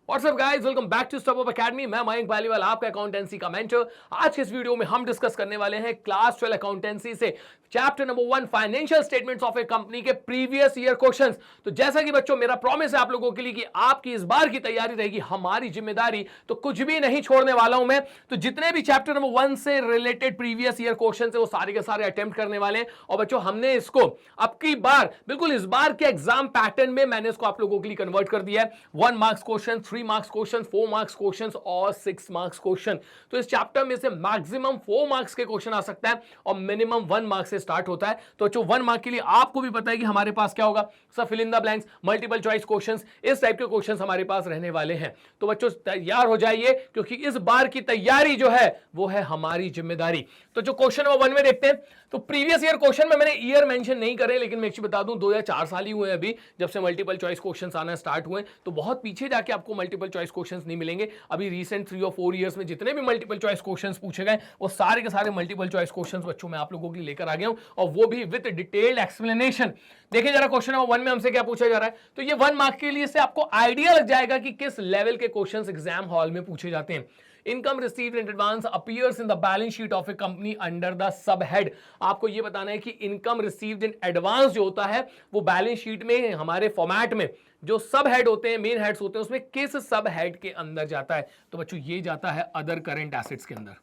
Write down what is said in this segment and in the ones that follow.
WhatsApp guys, welcome back to Stop Up Academy. मैं मयंक पालीवाल, आपका accountancy का मेंटर। आज के इस वीडियो में हम डिस्कस करने वाले हैं क्लास 12 अकाउंटेंसी से chapter number 1 financial statements of A company के प्रीवियस ईयर क्वेश्चंस। तो जैसा कि बच्चों मेरा प्रॉमिस है आप लोगों के लिए कि आपकी इस बार की तैयारी रहेगी हमारी जिम्मेदारी, तो कुछ भी नहीं छोड़ने वाला हूं मैं। तो जितने भी चैप्टर नंबर 1 से रिलेटेड प्रीवियस ईयर क्वेश्चंस है वो सारे के सारे अटेम्प्ट करने वाले हैं। और बच्चों हमने इसको अब की बार बिल्कुल इस बार के एग्जाम पैटर्न में मैंने इसको आप लोगों के लिए कन्वर्ट कर दिया है। 1 marks question, 3 marks question, 4 marks question और 6 मार्क्स क्वेश्चन। तो इस चैप्टर में से मैक्सिमम 4 मार्क्स के क्वेश्चन आ सकता है और मिनिमम 1 मार्क्स से स्टार्ट होता है। तो जो 1 मार्क के लिए आपको भी पता है कि हमारे पास क्या होगा, sir fill in the blanks, multiple choice questions, इस टाइप के क्वेश्चंस हमारे पास रहने वाले हैं। तो बच्चों तैयार हो जाइए क्योंकि इस बार की तैयारी जो है वो है हमारी जिम्मेदारी। तो जो क्वेश्चन नंबर 1 में देखते हैं, तो प्रीवियस ईयर क्वेश्चन में मैंने ईयर मेंशन नहीं करे, लेकिन मैं बता दूं 2 या 4 साल ही हुए अभी जब से मल्टीपल चॉइस क्वेश्चंस आना स्टार्ट हुए। तो बहुत पीछे जाके आपको मल्टीपल चॉइस क्वेश्चंस नहीं मिलेंगे। अभी रीसेंट 3 और 4 इयर्स में जितने भी मल्टीपल चॉइस क्वेश्चंस पूछे गए वो सारे के सारे मल्टीपल चॉइस क्वेश्चंस बच्चों मैं आप लोगों के लिए लेकर आ गया हूं, और वो भी विद डिटेल्ड एक्सप्लेनेशन। देखिए जरा क्वेश्चन नंबर 1 में हमसे क्या पूछा जा रहा है। तो ये 1 मार्क के लिए से आपको आइडिया लग जाएगा कि किस लेवल के क्वेश्चंस एग्जाम हॉल में पूछे जाते हैं। Income received in advance appears in the balance sheet of A company under the sub head. आपको यह बताना है कि इनकम रिसीव्ड इन एडवांस जो होता है वो बैलेंस शीट में हमारे फॉर्मेट में जो सब हेड होते हैं, मेन हेड्स होते हैं, उसमें किस सब हेड के अंदर जाता है। तो बच्चों ये जाता है अदर करंट एसेट्स के अंदर।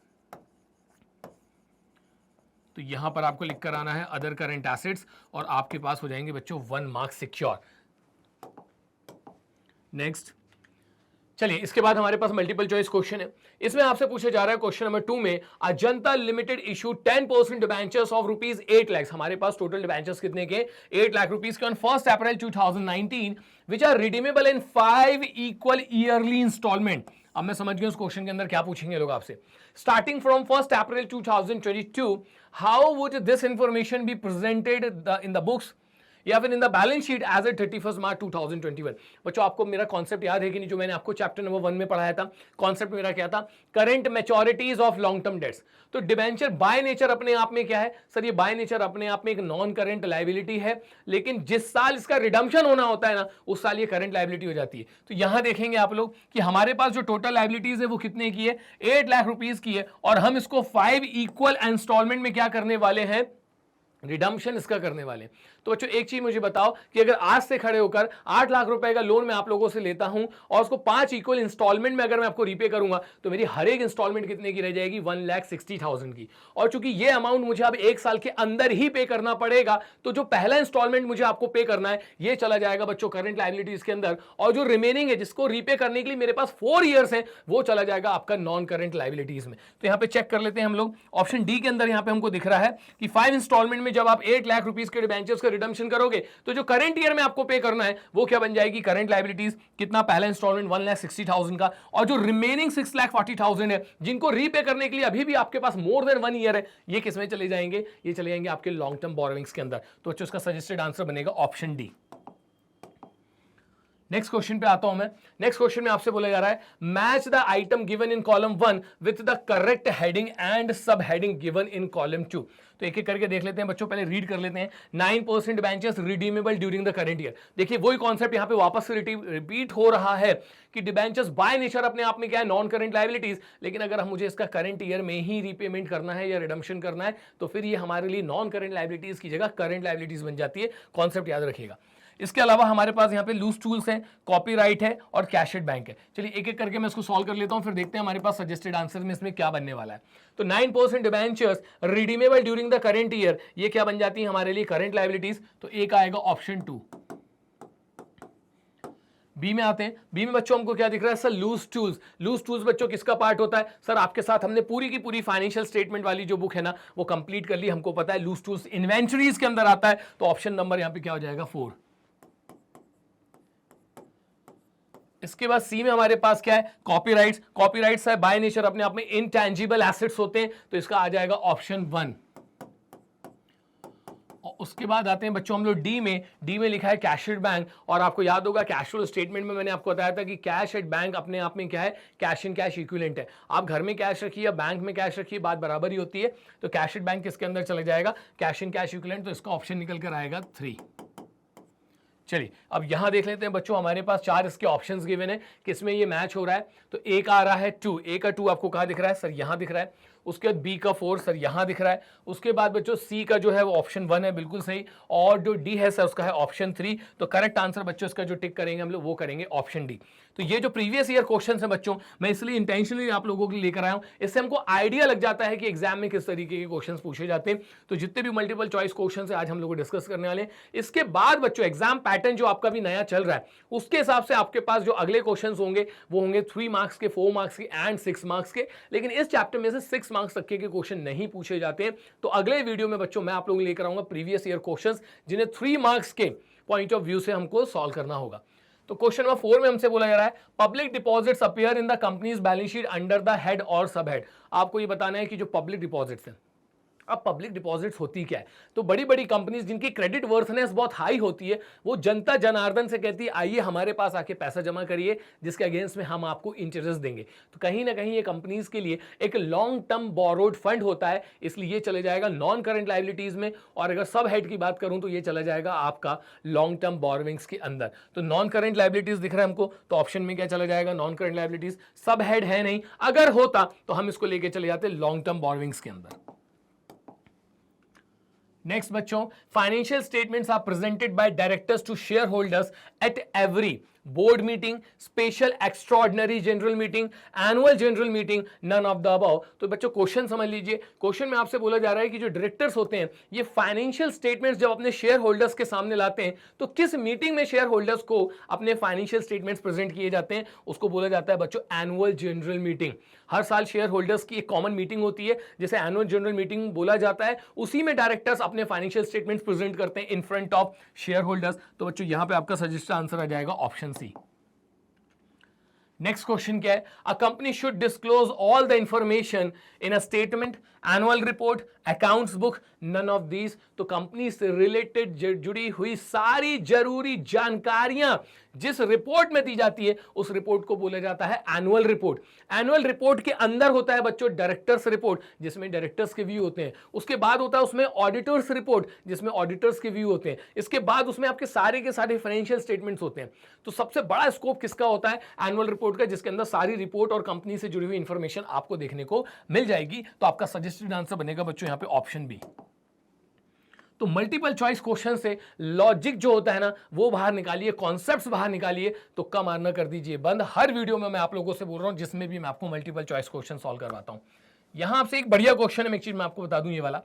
तो यहां पर आपको लिख कर आना है अदर करंट एसेट्स और आपके पास हो जाएंगे बच्चों 1 मार्क सिक्योर। नेक्स्ट चलिए, इसके बाद हमारे पास मल्टीपल चॉइस क्वेश्चन है। इसमें आपसे पूछा जा रहा है क्वेश्चन नंबर 2 में, Ajanta limited issue 10% debentures of rupees 8 lakh. हमारे पास टोटल डिबेंचर्स कितने के, 8 लाख रुपीज के on 1 April 2019 which are redeemable in 5 equal yearly instalment. अब मैं समझ गया उस क्वेश्चन के अंदर क्या पूछेंगे लोग आपसे। Starting from 1 April 2022 how would this information be presented in the books या फिर in the balance sheet as a 31 March 2021। बच्चों आपको मेरा कॉन्सेप्ट याद है कि नहीं, जो मैंने आपको चैप्टर नंबर 1 में पढ़ाया था। कॉन्सेप्ट मेरा क्या था, current मैच्योरिटीज of long term debts. तो डिबेंचर बाय नेचर अपने आप में क्या है सर, ये बाय नेचर अपने आप में एक नॉन करंट लायबिलिटी है, लेकिन जिस साल इसका रिडम्पशन होना होता है ना उस साल ये करंट लायबिलिटी हो जाती है। तो यहां देखेंगे आप लोग कि हमारे पास जो टोटल लायबिलिटीज है वो कितने की है, 8 लाख रुपीज की है, और हम इसको 5 इक्वल इंस्टॉलमेंट में क्या करने वाले हैं, रिडम्पशन इसका करने वाले। तो बच्चों एक चीज मुझे बताओ कि अगर आज से खड़े होकर 8 लाख रुपए का लोन मैं आप लोगों से लेता हूं और उसको 5 इक्वल इंस्टॉलमेंट में अगर मैं आपको रीपे करूंगा तो मेरी हर एक इंस्टॉलमेंट कितने की रह जाएगी, 1,60,000 की। और चूंकि ये अमाउंट मुझे अब 1 साल के अंदर ही पे करना पड़ेगा, तो जो पहला इंस्टॉलमेंट मुझे आपको पे करना है ये चला जाएगा बच्चों करंट लायबिलिटीज के अंदर, और जो रिमेनिंग है जिसको रीपे करने के लिए मेरे पास 4 ईयर्स है वो चला जाएगा आपका नॉन करंट लायबिलिटीज में। तो यहां पे चेक कर लेते हैं हम लोग। ऑप्शन डी के अंदर यहां पे हमको दिख रहा है कि 5 इंस्टॉलमेंट में जब आप 8 लाख रुपीस के डिबेंचर्स का रिडम्पशन करोगे तो जो करंट ईयर में आपको पे करना है वो क्या बन जाएगी, करंट लायबिलिटीज कितना, पहला इंस्टॉलमेंट 1,60,000 का, और जो रिमेनिंग 6,40,000 है जिनको रीपे करने के लिए अभी भी आपके पास मोर देन 1 ईयर है, ये किसमें चले जाएंगे, ये चले जाएंगे आपके लॉन्ग टर्म बोरोविंग्स के अंदर। तो बच्चों इसका सजेस्टेड आंसर बनेगा ऑप्शन डी। नेक्स्ट क्वेश्चन पे आता हूं मैं। नेक्स्ट क्वेश्चन में आपसे बोला जा रहा है, match the item given in column 1 with the correct heading and सब हेडिंग गिवन इन कॉलम 2। तो एक एक करके देख लेते हैं बच्चों, पहले रीड कर लेते हैं। 9% debentures redeemable during the current year. देखिए वही कॉन्सेप्ट यहां पे वापस से रिपीट हो रहा है कि डिबेंचर्स बाय नेचर अपने आप में क्या है, नॉन करंट लायबिलिटीज, लेकिन अगर हम मुझे इसका करंट ईयर में ही रीपेमेंट करना है या रिडम्पशन करना है तो फिर ये हमारे लिए नॉन करंट लायबिलिटीज की जगह करंट लायबिलिटीज बन जाती है। कॉन्सेप्ट याद रखिएगा। इसके अलावा हमारे पास यहाँ पे लूज टूल्स हैं, कॉपीराइट है और कैशेड बैंक है। चलिए एक एक करके मैं इसको सॉल्व कर लेता हूं, फिर देखते हैं हमारे पास सजेस्टेड आंसर में इसमें क्या बनने वाला है। तो 9% debentures redeemable during the current year, ये क्या बन जाती है हमारे लिए, करंट लायबिलिटीज। तो एक आएगा ऑप्शन 2। बी में आते हैं। बी में बच्चों हमको क्या दिख रहा है sir, loose tools. Loose tools बच्चों किसका पार्ट होता है सर, आपके साथ हमने पूरी की पूरी फाइनेंशियल स्टेटमेंट वाली जो बुक है ना वो कंप्लीट कर ली, हमको पता है लूज टूल्स इन्वेंटरीज के अंदर आता है। तो ऑप्शन नंबर यहां पे क्या हो जाएगा, 4। इसके बाद सी में हमारे पास क्या है, कॉपीराइट्स। कॉपीराइट्स है बाय नेचर अपने आप में इनटैंजिबल एसेट्स होते हैं, तो इसका आ जाएगा ऑप्शन 1। और उसके बाद आते हैं बच्चों हम लोग डी में। डी में लिखा है कैशेड बैंक, और आपको याद होगा कैश फ्लो स्टेटमेंट में मैंने आपको बताया था कि कैश एट बैंक अपने आप में क्या है, कैश इन कैश इक्विवेलेंट है। आप घर में कैश रखिए या बैंक में कैश रखिए, बात बराबर ही होती है। तो कैश एट बैंक किसके अंदर चला जाएगा, कैश इन कैश इक्विवेलेंट। तो इसका ऑप्शन निकल कर आएगा 3। चलिए अब यहां देख लेते हैं बच्चों, हमारे पास 4 इसके ऑप्शंस गिवन है, किसमें ये मैच हो रहा है। तो ए का आ रहा है 2, ए का 2 आपको कहां दिख रहा है सर, यहां दिख रहा है। उसके बाद बी का 4 सर यहां दिख रहा है। उसके बाद बच्चों सी का जो है वो ऑप्शन 1 है, बिल्कुल सही। और जो डी है सर उसका है ऑप्शन 3। तो करेक्ट आंसर बच्चों इसका जो टिक करेंगे हम लोग वो करेंगे ऑप्शन डी। तो ये जो प्रीवियस ईयर क्वेश्चन है बच्चों, मैं इसलिए इंटेंशनली आप लोगों के लिए लेकर आया हूं, इससे हमको आइडिया लग जाता है कि एग्जाम में किस तरीके के क्वेश्चंस पूछे जाते हैं। तो जितने भी मल्टीपल चॉइस क्वेश्चंस है आज हम लोग डिस्कस करने वाले हैं। इसके बाद बच्चों एग्जाम पैटर्न जो आपका भी नया चल रहा है, उसके हिसाब से आपके पास जो अगले क्वेश्चंस होंगे वो होंगे 3 मार्क्स के, 4 मार्क्स के एंड 6 मार्क्स के। लेकिन इस चैप्टर में से 6 मार्क्स तक के क्वेश्चन नहीं पूछे जाते हैं। तो अगले वीडियो में बच्चों मैं आप लोगों को लेकर आऊंगा प्रीवियस ईयर क्वेश्चंस, जिन्हें 3 मार्क्स के पॉइंट ऑफ व्यू से हमको सॉल्व करना होगा। तो क्वेश्चन नंबर 4 में हमसे बोला जा रहा है public deposits appear in the companies balance sheet under the head और सब हेड। आपको ये बताना है कि जो पब्लिक डिपॉजिट्स हैं, अब पब्लिक डिपॉजिट्स होती क्या है। तो बड़ी बड़ी कंपनीज जिनकी क्रेडिट वर्थनेस बहुत हाई होती है, वो जनता जनार्दन से कहती है आइए हमारे पास आके पैसा जमा करिए, जिसके अगेंस्ट में हम आपको इंटरेस्ट देंगे। तो कहीं ना कहीं ये कंपनीज के लिए एक लॉन्ग टर्म बोरोड फंड होता है, इसलिए ये चले जाएगा नॉन करंट लायबिलिटीज में। और अगर सब हेड की बात करूं तो ये चला जाएगा आपका लॉन्ग टर्म बोरोविंग्स के अंदर। तो नॉन करंट लायबिलिटीज दिख रहा है हमको, तो ऑप्शन में क्या चला जाएगा, नॉन करंट लायबिलिटीज। सब हेड है नहीं, अगर होता तो हम इसको लेके चले जाते लॉन्ग टर्म बोरोविंग्स के अंदर। नेक्स्ट बच्चों, financial statements are presented by directors to shareholders at every board meeting, special extraordinary general meeting, annual general meeting, none of the above. तो बच्चों क्वेश्चन समझ लीजिए, क्वेश्चन में आपसे बोला जा रहा है कि जो डायरेक्टर्स होते हैं ये फाइनेंशियल स्टेटमेंट्स जब अपने शेयर होल्डर्स के सामने लाते हैं तो किस मीटिंग में शेयर होल्डर्स को अपने फाइनेंशियल स्टेटमेंट्स प्रेजेंट किए जाते हैं, उसको बोला जाता है बच्चों एनुअल जनरल मीटिंग। हर साल शेयर होल्डर्स की एक कॉमन मीटिंग होती है जिसे एनुअल जनरल मीटिंग बोला जाता है। उसी में डायरेक्टर्स अपने फाइनेंशियल स्टेटमेंट्स प्रेजेंट करते हैं in front of share holders. तो बच्चों यहां पे आपका सजेस्टेड आंसर आ जाएगा ऑप्शन सी। नेक्स्ट क्वेश्चन क्या है, a company should disclose all the information in a statement, annual report, accounts book, none of these. तो कंपनी से रिलेटेड जुड़ी हुई सारी जरूरी जानकारियां जिस रिपोर्ट में दी जाती है उस रिपोर्ट को बोला जाता है एनुअल रिपोर्ट। एनुअल रिपोर्ट के अंदर होता है बच्चों डायरेक्टर्स रिपोर्ट, जिसमें डायरेक्टर्स के व्यू होते हैं। उसके बाद होता है उसमें ऑडिटर्स रिपोर्ट, जिसमें ऑडिटर्स के व्यू होते हैं। इसके बाद उसमें आपके सारे के सारे फाइनेंशियल स्टेटमेंट्स होते हैं। तो सबसे बड़ा स्कोप किसका होता है, एनुअल रिपोर्ट का, जिसके अंदर सारी रिपोर्ट और कंपनी से जुड़ी हुई इंफॉर्मेशन आपको देखने को मिल जाएगी। तो आपका सजेस्टेड आंसर बनेगा बच्चों यहां पे ऑप्शन बी। तो मल्टीपल चॉइस क्वेश्चन से लॉजिक जो होता है ना वो बाहर निकालिए, कॉन्सेप्ट्स बाहर निकालिए, तो कम मारना कर दीजिए बंद। हर वीडियो में मैं आप लोगों से बोल रहा हूं जिसमें भी मैं आपको मल्टीपल चॉइस क्वेश्चन सॉल्व करवाता हूं। यहां आपसे एक बढ़िया क्वेश्चन है, मैं एक चीज मैं आपको बता दूं, ये वाला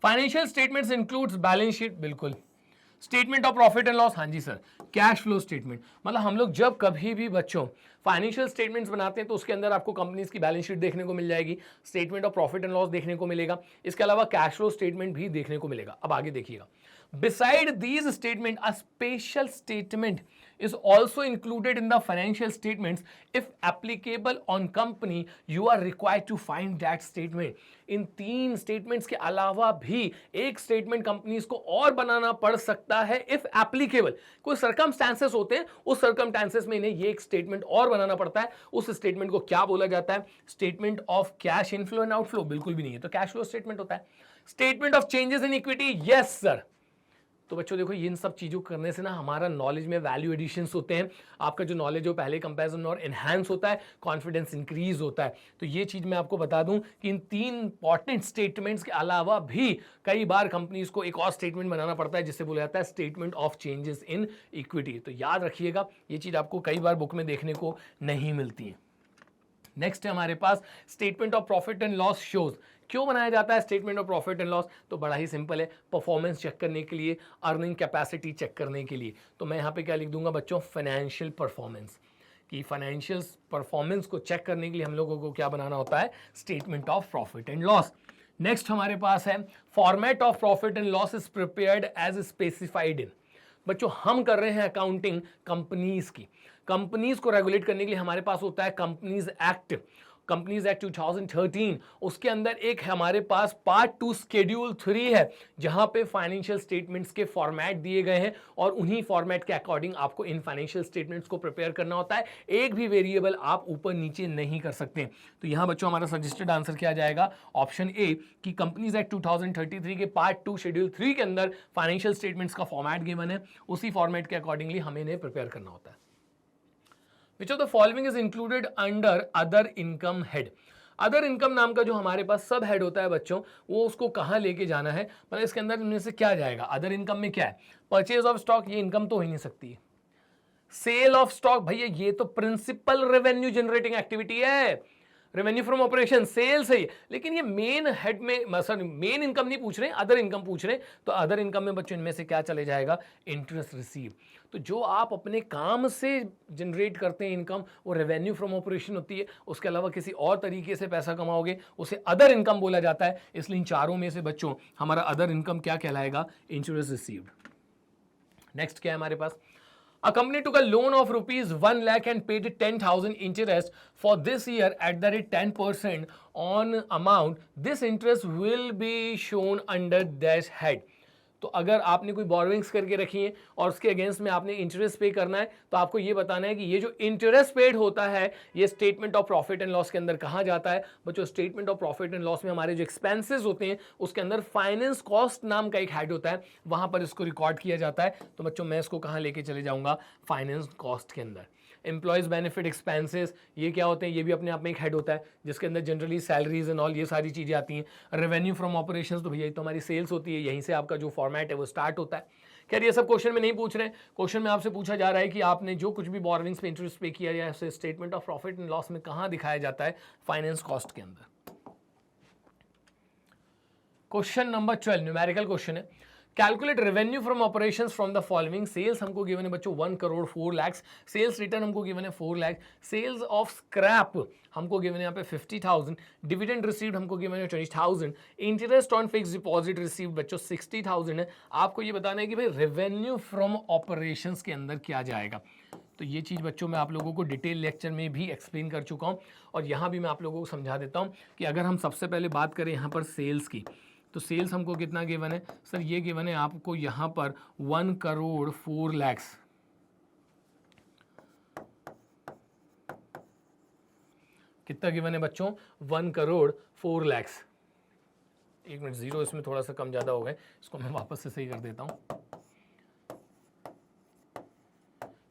financial statements includes balance sheet, बिल्कुल। Statement of profit and loss, हाँ जी सर। कैश फ्लो स्टेटमेंट, मतलब हम लोग जब कभी भी बच्चों फाइनेंशियल स्टेटमेंट्स बनाते हैं तो उसके अंदर आपको कंपनीज की बैलेंस शीट देखने को मिल जाएगी, statement of profit and loss देखने को मिलेगा, इसके अलावा कैश फ्लो स्टेटमेंट भी देखने को मिलेगा। अब आगे देखिएगा, beside these statement a special statement is also included in the financial statements. If applicable on company, you are required to find that statement. In 3 statements के अलावा भी एक स्टेटमेंट कंपनीज को और बनाना पड़ सकता है इफ एप्लीकेबल। कोई सर्कमस्टांसेस होते हैं, उस सर्कमस्टांसेस में इन्हें ये एक स्टेटमेंट और बनाना पड़ता है। उस स्टेटमेंट को क्या बोला जाता है, statement of cash inflow and outflow, बिल्कुल भी नहीं है, तो कैश फ्लो स्टेटमेंट होता है। Statement of changes in equity, yes sir. तो बच्चों देखो इन सब चीज़ों करने से ना हमारा नॉलेज में वैल्यू एडिशंस होते हैं, आपका जो नॉलेज हो पहले कंपैरिजन और एनहांस होता है, कॉन्फिडेंस इंक्रीज होता है। तो ये चीज़ मैं आपको बता दूं कि इन 3 इंपॉर्टेंट स्टेटमेंट्स के अलावा भी कई बार कंपनीज को एक और स्टेटमेंट बनाना पड़ता है जिससे बोला जाता है statement of changes in equity. तो याद रखिएगा ये चीज़ आपको कई बार बुक में देखने को नहीं मिलती है। नेक्स्ट है हमारे पास statement of profit and loss shows. क्यों बनाया जाता है statement of profit and loss, तो बड़ा ही सिंपल है, परफॉर्मेंस चेक करने के लिए, अर्निंग कैपेसिटी चेक करने के लिए। तो मैं यहाँ पे क्या लिख दूंगा बच्चों, फाइनेंशियल परफॉर्मेंस, कि फाइनेंशियल परफॉर्मेंस को चेक करने के लिए हम लोगों को क्या बनाना होता है, statement of profit and loss. Next हमारे पास है format of profit and loss is prepared as specified in. बच्चों हम कर रहे हैं अकाउंटिंग कंपनीज की, कंपनीज को रेगुलेट करने के लिए हमारे पास होता है कंपनीज एक्ट, कंपनीज एक्ट 2013, उसके अंदर एक हमारे पास पार्ट 2 शेड्यूल 3 है, जहां पे फाइनेंशियल स्टेटमेंट्स के फॉर्मेट दिए गए हैं और उन्हीं फॉर्मेट के अकॉर्डिंग आपको इन फाइनेंशियल स्टेटमेंट्स को प्रिपेयर करना होता है। एक भी वेरिएबल आप ऊपर नीचे नहीं कर सकते। तो यहां बच्चों हमारा सजेस्टेड आंसर क्या जाएगा, ऑप्शन ए कि कंपनीज एक्ट 2033 के पार्ट 2 शेड्यूल 3 के अंदर फाइनेंशियल स्टेटमेंट्स का फॉर्मेट गिवन है, उसी फॉर्मेट के अकॉर्डिंगली हमें इन्हें प्रिपेयर करना होता है। Which of the following is included under other income head? Other income नाम का जो हमारे पास सब हेड होता है बच्चों, वो उसको कहाँ लेके जाना है, मतलब इसके अंदर इनमें से क्या जाएगा। अदर इनकम में क्या है, परचेज ऑफ स्टॉक, ये इनकम तो हो ही नहीं सकती। सेल ऑफ स्टॉक, भैया ये तो प्रिंसिपल रेवेन्यू जनरेटिंग एक्टिविटी है, रेवेन्यू फ्रॉम ऑपरेशन सेल्स है, लेकिन ये मेन हेड में सर मेन इनकम नहीं पूछ रहे, अदर इनकम पूछ रहे। तो अदर इनकम में बच्चों इनमें से क्या चले जाएगा, इंटरेस्ट रिसीव। तो जो आप अपने काम से जनरेट करते हैं इनकम, वो रेवेन्यू फ्रॉम ऑपरेशन होती है। उसके अलावा किसी और तरीके से पैसा कमाओगे, उसे अदर इनकम बोला जाता है। इसलिए इन चारों में से बच्चों हमारा अदर इनकम क्या कहलाएगा, इंटरेस्ट रिसीव्ड। नेक्स्ट क्या है हमारे पास, A company took a loan of rupees 1 lakh and paid 10,000 interest for this year at the rate 10% on amount. This interest will be shown under dash head. तो अगर आपने कोई borrowings करके रखी है और उसके अगेंस्ट में आपने इंटरेस्ट पे करना है, तो आपको ये बताना है कि ये जो इंटरेस्ट पेड होता है ये statement of profit and loss के अंदर कहाँ जाता है। बच्चों statement of profit and loss में हमारे जो एक्सपेंसेस होते हैं उसके अंदर फाइनेंस कॉस्ट नाम का एक हेड होता है, वहां पर इसको रिकॉर्ड किया जाता है। तो बच्चों मैं इसको कहाँ लेके चले जाऊंगा, फाइनेंस कॉस्ट के अंदर। एम्प्लॉयज बेनिफिट एक्सपेंसेस, ये क्या होते हैं, ये भी अपने आप में एक हेड होता है जिसके अंदर जनरली सैलरीज एंड ऑल ये सारी चीज़ें आती हैं। रेवेन्यू फ्रॉम ऑपरेशंस, तो भैया तो हमारी सेल्स होती है, यहीं से आपका जो फॉर्मेट है वो स्टार्ट होता है। खैर ये सब क्वेश्चन में नहीं पूछ रहे हैं, क्वेश्चन में आपसे पूछा जा रहा है कि आपने जो कुछ भी बोरोइंग्स पे इंटरेस्ट पे किया या उसे statement of profit and loss में कहाँ दिखाया जाता है, फाइनेंस कॉस्ट के अंदर। क्वेश्चन नंबर 12 न्यूमेरिकल क्वेश्चन है। Calculate revenue from operations from the following. Sales हमको गिवन है बच्चों 1 करोड़ 4 लाख, सेल्स रिटर्न हमको गिवन है 4 लाख, सेल्स ऑफ स्क्रैप हमको गिवन है यहाँ पे 50,000, डिविडेंड रिसीव्ड हमको गिवन है 20,000, interest on fix deposit received बच्चों 60,000 है। आपको ये बताना है कि भाई रेवेन्यू फ्रॉम ऑपरेशंस के अंदर क्या जाएगा। तो ये चीज़ बच्चों मैं आप लोगों को डिटेल लेक्चर में भी एक्सप्लेन कर चुका हूँ और यहाँ भी मैं आप लोगों को समझा देता हूँ कि अगर हम सबसे पहले बात करें यहाँ पर सेल्स की, तो सेल्स हमको कितना गिवन है सर, ये गिवन है आपको यहाँ पर 1 करोड़ 4 लाख। कितना गिवन है बच्चों, 1 करोड़ 4 लाख। एक मिनट, जीरो इसमें थोड़ा सा कम ज़्यादा हो गए, इसको मैं वापस से सही कर देता हूँ।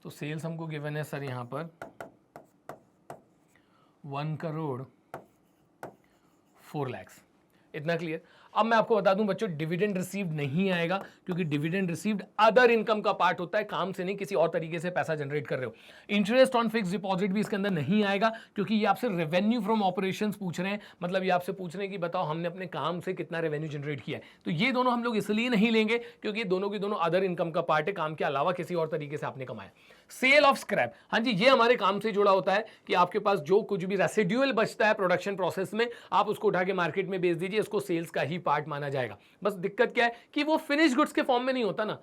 तो सेल्स हमको गिवन है सर यहाँ पर 1 करोड़ 4 लाख। इतना क्लियर। अब मैं आपको बता दूं बच्चों, डिविडेंड रिसीव्ड नहीं आएगा क्योंकि डिविडेंड रिसीव्ड अदर इनकम का पार्ट होता है, काम से नहीं किसी और तरीके से पैसा जनरेट कर रहे हो। इंटरेस्ट ऑन फिक्स डिपॉजिट भी इसके अंदर नहीं आएगा क्योंकि ये आपसे रेवेन्यू फ्रॉम ऑपरेशंस पूछ रहे हैं, मतलब ये आपसे पूछ रहे हैं कि बताओ हमने अपने काम से कितना रेवेन्यू जनरेट किया है। तो ये दोनों हम लोग इसलिए नहीं लेंगे क्योंकि ये दोनों की दोनों अदर इनकम का पार्ट है, काम के अलावा किसी और तरीके से आपने कमाया। सेल ऑफ स्क्रैप, हाँ जी, ये हमारे काम से जुड़ा होता है कि आपके पास जो कुछ भी रेसिड्यूअल बचता है प्रोडक्शन प्रोसेस में, आप उसको उठा के मार्केट में बेच दीजिए, इसको सेल्स का ही पार्ट माना जाएगा। बस दिक्कत क्या है कि वो फिनिश गुड्स के फॉर्म में नहीं होता ना,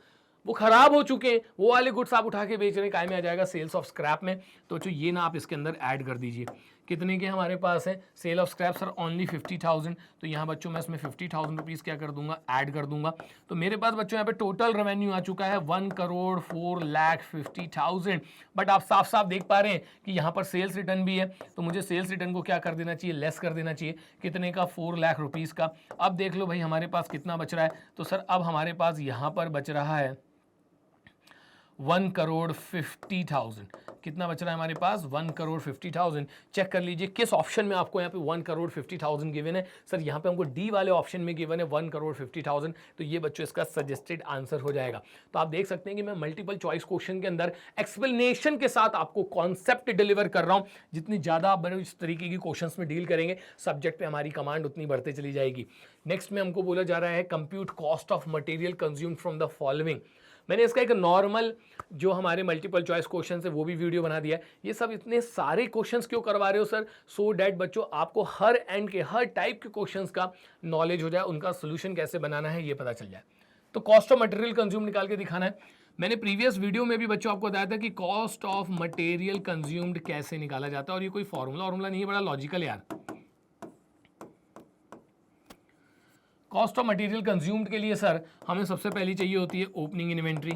वो खराब हो चुके हैं, वो वाले गुड्स आप उठा के बेच रहे हैं, काय में आ जाएगा, सेल्स ऑफ स्क्रैप में। तो जो ये ना आप इसके अंदर ऐड कर दीजिए। कितने के हमारे पास है sale of scrap sir, only 50,000। तो यहाँ बच्चों मैं इसमें 50,000 रुपीज़ क्या कर दूंगा, ऐड कर दूंगा। तो मेरे पास बच्चों यहाँ पे टोटल रेवेन्यू आ चुका है 1 करोड़ 4 लाख 50,000। बट आप साफ साफ देख पा रहे हैं कि यहाँ पर सेल्स रिटर्न भी है, तो मुझे सेल्स रिटर्न को क्या कर देना चाहिए, लेस कर देना चाहिए। कितने का, 4 लाख रुपीज़ का। अब देख लो भाई हमारे पास कितना बच रहा है, तो सर अब हमारे पास यहाँ पर बच रहा है 1 करोड़ 50,000। कितना बच रहा है हमारे पास, 1 करोड़ 50,000। चेक कर लीजिए किस ऑप्शन में आपको यहाँ पे 1 करोड़ 50,000 गिवन है। सर यहाँ पे हमको डी वाले ऑप्शन में गिवन है 1 करोड़ 50,000। तो ये बच्चों इसका सजेस्टेड आंसर हो जाएगा। तो आप देख सकते हैं कि मैं मल्टीपल चॉइस क्वेश्चन के अंदर एक्सप्लेनेशन के साथ आपको कॉन्सेप्ट डिलीवर कर रहा हूँ। जितनी ज़्यादा आप इस तरीके की क्वेश्चन में डील करेंगे, सब्जेक्ट पे हमारी कमांड उतनी बढ़ते चली जाएगी। नेक्स्ट में हमको बोला जा रहा है compute cost of material consumed from the following. मैंने इसका एक नॉर्मल जो हमारे मल्टीपल चॉइस क्वेश्चन है वो भी वीडियो बना दिया है। ये सब इतने सारे क्वेश्चंस क्यों करवा रहे हो सर, सो डैट बच्चों आपको हर एंड के हर टाइप के क्वेश्चंस का नॉलेज हो जाए, उनका सोल्यूशन कैसे बनाना है ये पता चल जाए। तो कॉस्ट ऑफ मटेरियल कंज्यूम निकाल के दिखाना है। मैंने प्रीवियस वीडियो में भी बच्चों आपको बताया था कि कॉस्ट ऑफ मटेरियल कंज्यूम्ड कैसे निकाला जाता है, और ये कोई फॉर्मूला नहीं है, बड़ा लॉजिकल यार। कॉस्ट ऑफ मटेरियल कंज्यूम्ड के लिए सर हमें सबसे पहली चाहिए होती है ओपनिंग इन्वेंट्री,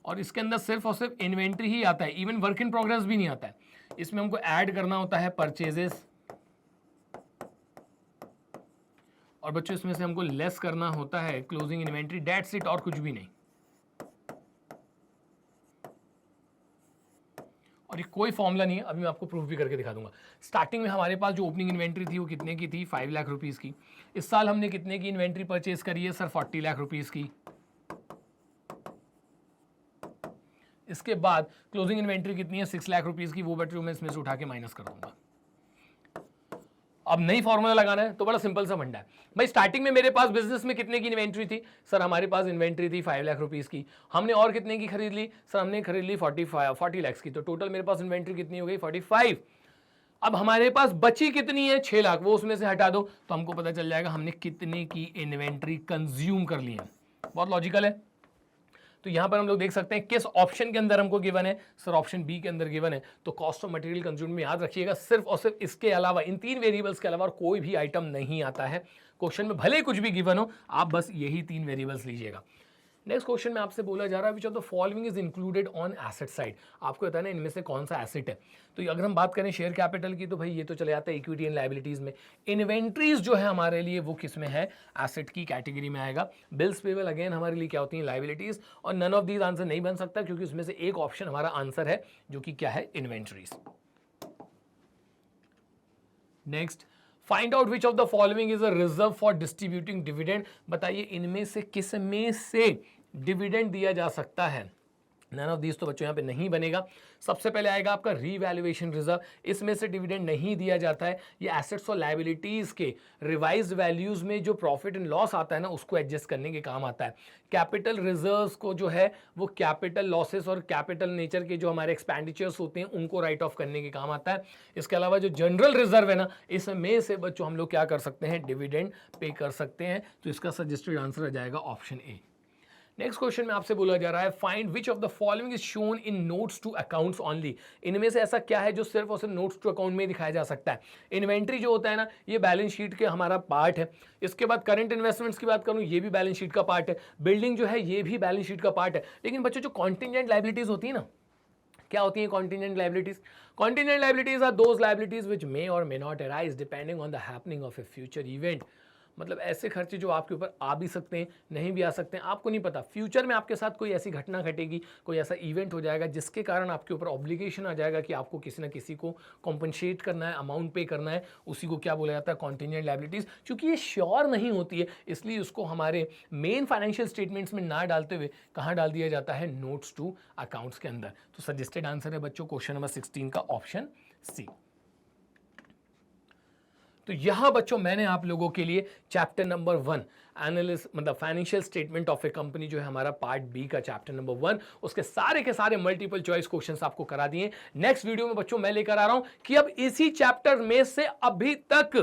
और इसके अंदर सिर्फ और सिर्फ इन्वेंट्री ही आता है, इवन वर्क इन प्रोग्रेस भी नहीं आता है। इसमें हमको ऐड करना होता है परचेजेस, और बच्चों इसमें से हमको लेस करना होता है क्लोजिंग इन्वेंट्री, दैट्स इट, और कुछ भी नहीं। और ये कोई फॉर्मूला नहीं है, अभी मैं आपको प्रूफ भी करके दिखा दूंगा। स्टार्टिंग में हमारे पास जो ओपनिंग इन्वेंट्री थी वो कितने की थी, 5 लाख रुपीस की। इस साल हमने कितने की इन्वेंट्री परचेज करी है सर, 40 लाख रुपीस की। इसके बाद क्लोजिंग इन्वेंट्री कितनी है, 6 लाख रुपीस की, वो बच्चों मैं इसमें से उठा के माइनस कर दूंगा। अब नई फॉर्मूला लगाना है तो बड़ा सिंपल सा फंडा है भाई। स्टार्टिंग में मेरे पास बिजनेस में कितने की इन्वेंट्री थी सर, हमारे पास इन्वेंट्री थी 5 लाख रुपीस की। हमने और कितने की खरीद ली सर, हमने खरीद ली 40 लाख की, तो टोटल मेरे पास इन्वेंट्री कितनी हो गई 45। अब हमारे पास बची कितनी है 6 लाख, वो उसमें से हटा दो तो हमको पता चल जाएगा हमने कितने की इन्वेंट्री कंज्यूम कर ली है। बहुत लॉजिकल है। तो यहां पर हम लोग देख सकते हैं किस ऑप्शन के अंदर हमको गिवन है सर, ऑप्शन बी के अंदर गिवन है। तो कॉस्ट ऑफ मटेरियल कंज्यूम में याद रखिएगा सिर्फ और सिर्फ इसके अलावा, इन 3 वेरिएबल्स के अलावा कोई भी आइटम नहीं आता है क्वेश्चन में, भले कुछ भी गिवन हो, आप बस यही 3 वेरिएबल्स लीजिएगा। नेक्स्ट क्वेश्चन में आपसे बोला जा रहा है विच of the following is included on asset side. आपको पता है ना इनमें से कौन सा एसेट है। तो अगर हम बात करें शेयर कैपिटल की तो भाई ये तो चले जाता है इक्विटी एंड लायबिलिटीज में। इन्वेंट्रीज जो है हमारे लिए वो किस में है, एसेट की कैटेगरी में आएगा। बिल्स पेबल अगेन हमारे लिए क्या होती है, लायबिलिटीज। और नन ऑफ दीज आंसर नहीं बन सकता क्योंकि उसमें से एक ऑप्शन हमारा आंसर है जो कि क्या है, inventories. Next, find out which of the following is a reserve for distributing dividend. बताइए इनमें से किस में से डिविडेंड दिया जा सकता है। नन ऑफ दीज तो बच्चों यहाँ पे नहीं बनेगा। सबसे पहले आएगा आपका रीवैल्यूएशन रिजर्व, इसमें से डिविडेंड नहीं दिया जाता है। ये एसेट्स और लायबिलिटीज के रिवाइज्ड वैल्यूज में जो प्रॉफिट एंड लॉस आता है ना, उसको एडजस्ट करने के काम आता है। कैपिटल रिजर्व्स को जो है वो कैपिटल लॉसेस और कैपिटल नेचर के जो हमारे एक्सपेंडिचर्स होते हैं उनको राइट ऑफ करने के काम आता है। इसके अलावा जो जनरल रिजर्व है ना, इसमें से बच्चों हम लोग क्या कर सकते हैं, डिविडेंड पे कर सकते हैं। तो इसका सजेस्टेड आंसर आ जाएगा ऑप्शन ए। नेक्स्ट क्वेश्चन में आपसे बोला जा रहा है find which of the following is shown in notes to accounts only. इनमें से ऐसा क्या है जो सिर्फ और सिर्फ नोट्स टू अकाउंट में दिखाया जा सकता है। इन्वेंट्री जो होता है ना, ये बैलेंस शीट के हमारा पार्ट है। इसके बाद करंट इन्वेस्टमेंट्स की बात करूं, ये भी बैलेंस शीट का पार्ट है। बिल्डिंग जो है ये भी बैलेंस शीट का पार्ट है। लेकिन बच्चों जो कॉन्टिजेंट लायबिलिटीज होती है ना, क्या होती है contingent liabilities? Contingent liabilities are those liabilities which may or may not arise depending on the happening of a future event. मतलब ऐसे खर्चे जो आपके ऊपर आ भी सकते हैं, नहीं भी आ सकते हैं, आपको नहीं पता। फ्यूचर में आपके साथ कोई ऐसी घटना घटेगी, कोई ऐसा इवेंट हो जाएगा जिसके कारण आपके ऊपर ऑब्लिगेशन आ जाएगा कि आपको किसी ना किसी को कॉम्पनसेट करना है, अमाउंट पे करना है। उसी को क्या बोला जाता है, कॉन्टिजेंट लायबिलिटीज। क्योंकि ये श्योर नहीं होती है, इसलिए उसको हमारे मेन फाइनेंशियल स्टेटमेंट्स में ना डालते हुए कहाँ डाल दिया जाता है, नोट्स टू अकाउंट्स के अंदर। तो सजेस्टेड आंसर है बच्चों क्वेश्चन नंबर 16 का ऑप्शन सी। तो यहां बच्चों मैंने आप लोगों के लिए चैप्टर नंबर 1 एनालिसिस मतलब financial statement of A company जो है हमारा पार्ट बी का चैप्टर नंबर 1, उसके सारे के सारे मल्टीपल चॉइस क्वेश्चंस आपको करा दिए। नेक्स्ट वीडियो में बच्चों मैं लेकर आ रहा हूं कि अब इसी चैप्टर में से अभी तक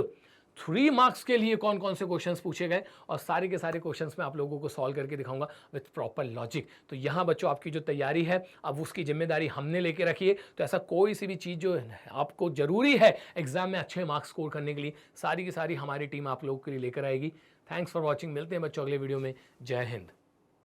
3 मार्क्स के लिए कौन कौन से क्वेश्चंस पूछे गए, और सारे के सारे क्वेश्चंस मैं आप लोगों को सॉल्व करके दिखाऊंगा विथ प्रॉपर लॉजिक। तो यहां बच्चों आपकी जो तैयारी है अब उसकी जिम्मेदारी हमने लेके रखी है। तो ऐसा कोई सी भी चीज़ जो आपको जरूरी है एग्जाम में अच्छे मार्क्स स्कोर करने के लिए, सारी की सारी हमारी टीम आप लोगों के लिए लेकर आएगी। Thanks for watching. मिलते हैं बच्चों अगले वीडियो में। जय हिंद।